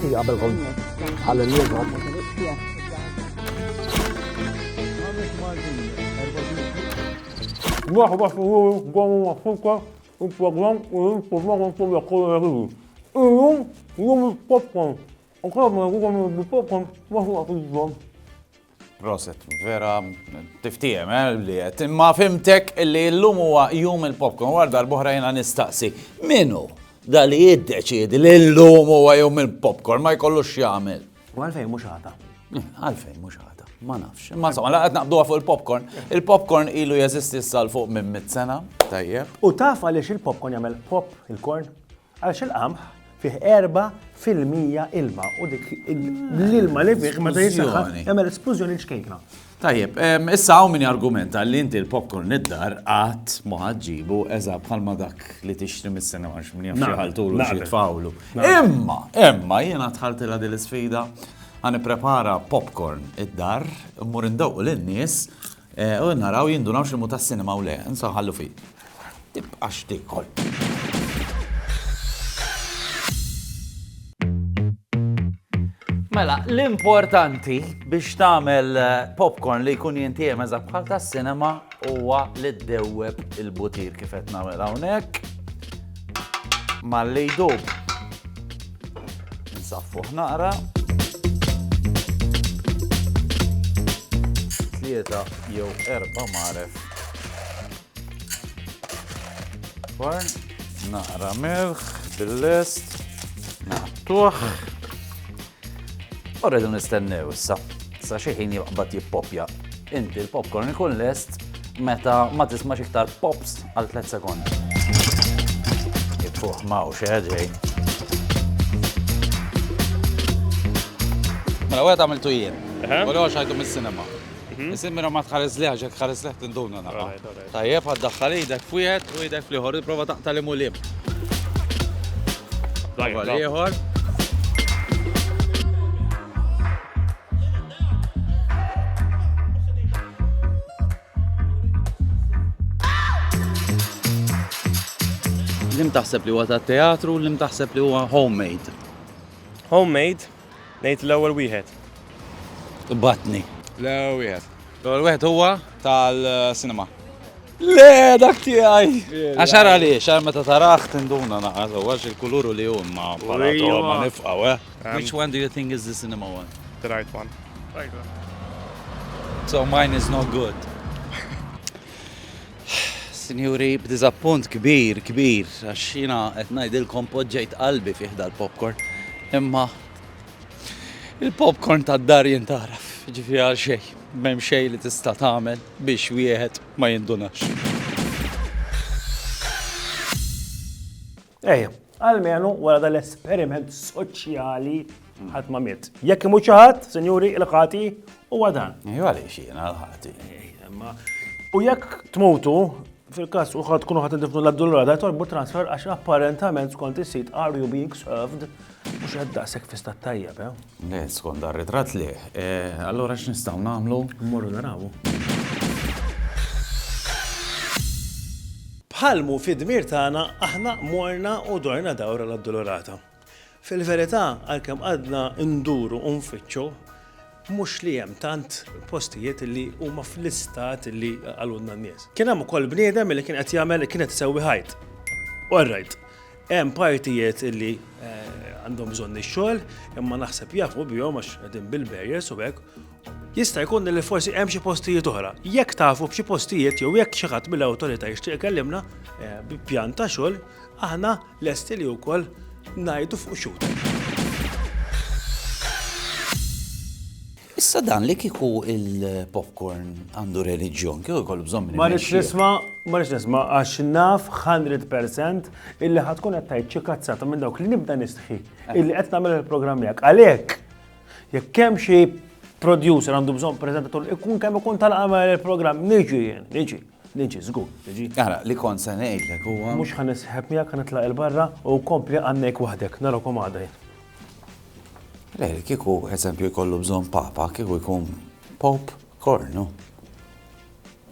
Xi qabel kont ħalli Merhaba sunuyorum, gönlüm Afrika, program programın yapıları. Yum popcorn. Okej, għu popcorn, maħu għatizom. Proset, vera tiftijem, li għet. Ma fimtek li l-lum huwa jum il-popcorn, għarda l-boħra jena nistaqsi. Minu da li jiddeċidi li l-lum huwa jum il-popcorn, ma jkollux jagħmel. U għalfejn mhux ħata. Għalfejn mhux ħata, ma nafx. Ma insomma, laqgħet naqbduha fuq il-popcorn. Il-popcorn ilu jeżisti sal fuq minn 100 sena, tajjeb. U taf għaliex il-popcorn jagħmel pop il-korn? Għaliex il-qamħ fih 4% ilma u dik l-ilma li fih ma jisaħħa jagħmel esplużjoni ċkejkna. Tajjeb, issa hawn min argumenta li inti l-popcorn id-dar qatt ma ħaġġibu eżab bħalma dak li tixtri mis-sinema għax min jaf xi ħaltulu xi jitfawlu. Imma jiena tħaltilha din l-isfida għani prepara popcorn id-dar, mmur indawqu lin-nies u naraw jindunaw x'ilmu tas-sinema u le, nsaħħallu fi. Tibqax tikol. Mela, l-importanti biex tagħmel popcorn li jkun jintiehem eżatt bħal tas-sinema huwa li ddewweb il-butir kif qed nagħmel hawnhekk. Malli jdub. Nsaffuh naqra. 3 jew 4 maref. Naqra milħ bil-lest. Naqtuh. Orredu nistennew issa. Sa xi ħin jibqbad jippopja. Inti l-popcorn ikun lest meta ma tismax iktar pops għal 3 sekondi. Jibfuh mawx ġej. Mela wieħed għamiltu jien. Wara xajtu mis-sinema. Is-sinema ma tħares liha ġek ħares leħ tinduna naqa. Tajjeb għaddaħħal idek f'wieħed u idek fl-ieħor ipprova taqta' limu lim. Prova l-ieħor. Lim taħseb li huwa tat-teatru u lim taħseb li huwa homemade? Homemade, ngħid l-ewwel wieħed. Batni. L-ewwel wieħed. L-ewwel wieħed huwa tal-sinema. Le, dak tiegħi. Għax ara għaliex, għal meta taraħ tinduna naqas għax il-kuluru li hu ma paratu ma nifqgħu, Which one do you think is the cinema one? The right one. Right one. So mine is not good. Sinjuri, b'diżappunt kbir, għax jiena qed ngħidilkom poġġejt qalbi fih dal-popcorn. Imma il-popcorn tad-dar jintaraf, ġifieri għal xejn, m'hemm xejn li tista' tagħmel biex wieħed ma jindunax. Ejja, għalmenu wara dal-esperiment soċjali ħadd ma miet. Jekk imur xi ħadd, sinjuri, il-ħati huwa dan. Għaliex jiena l-ħati. U jekk tmutu, fil-każ u ħadd tkunu ħadd indifnu l-addolorata torbu transfer għax apparentament skont is-sit are you being served mhux qed daqshekk fi stat tajjeb, Le, skont dar-ritratt li. Allura x'nistgħu nagħmlu? Mmorru narawhu. Bħalmu fid-dmir tagħna aħna morna u dorna dawra l-addolorata. Fil-verità għalkemm għadna nduru u nfittxu mhux li hemm tant postijiet li huma fl-istat li għalunna n-nies. Kien hemm ukoll bniedem li kien qed jagħmel kien qed isewwi ħajt. All right. Hemm partijiet li għandhom bżonn ix-xogħol, imma naħseb jafu bihom għax qegħdin bil-barriers u hekk. Jista' jkun li forsi hemm xi postijiet oħra. Jekk tafu b'xi postijiet jew jekk xi ħadd mill-awtorità jixtieq ikellimna bi pjan ta' xogħol, aħna lesti li wkoll ngħidu fuq xut. Issa dan li kieku il-popcorn għandu reliġjon, kieku jkollu bżonn minn Ma rridx nisma' għax naf 100% illi ħadkun qed tgħid xi kazzata minn dawk li nibda nistħi illi qed nagħmel il-programm miegħek. Għalhekk jekk hemm xi producer għandu bżonn preżentatur ikun kemm ikun tal-għamel il-programm niġi jien, niġi żgur, niġi. Ara, li kont se ngħidlek huwa. Mhux ħanisħeb miegħek ħanitlaq il-barra u kompli għandek waħdek narawkom għadha. Le, kieku eżempju jkollu bżonn papa, kieku jkun popcorn, no?